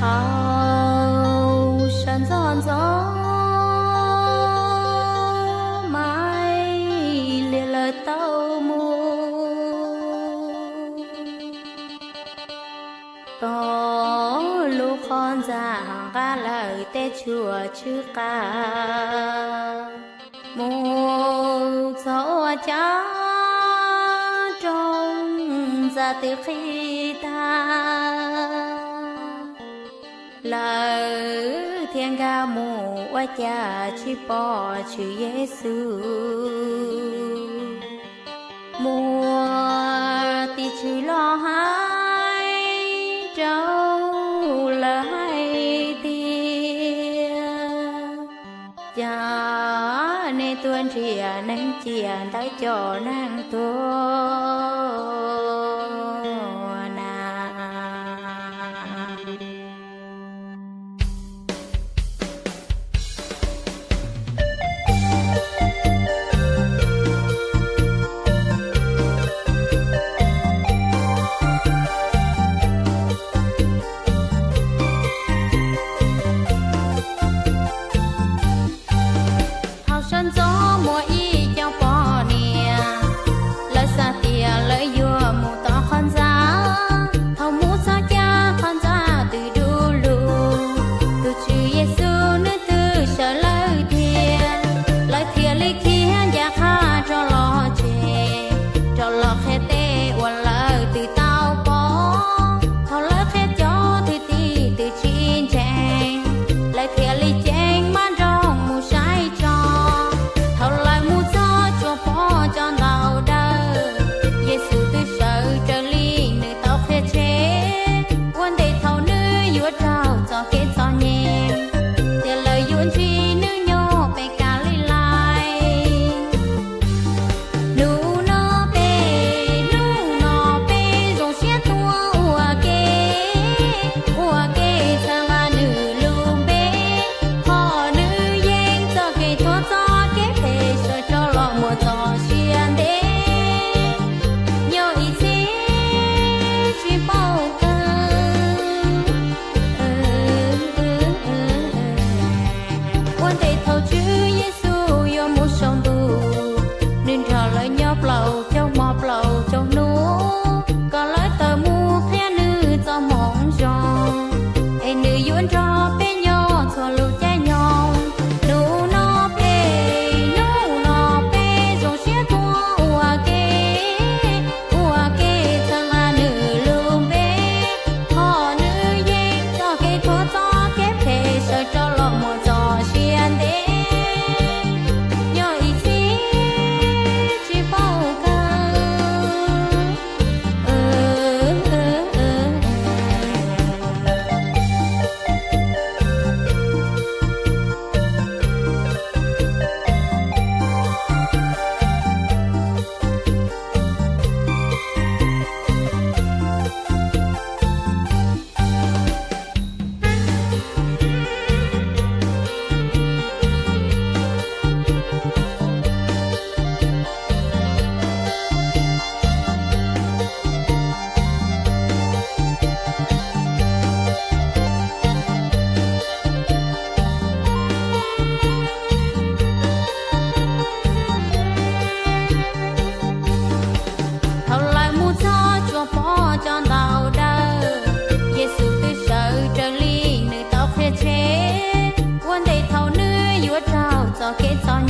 hào sân giòn gió mai lìa lời tàu mù có lúc con giang ca lời tê chùa chữ ca một gió cha trong ra từ khi ta lời thiên ga mù qua cha chỉ bỏ chữ Giêsu mùa tí chữ lo hai trâu là hai tia cha nên tuân trìa nên chia tới cho nàng tuôn cho kết cho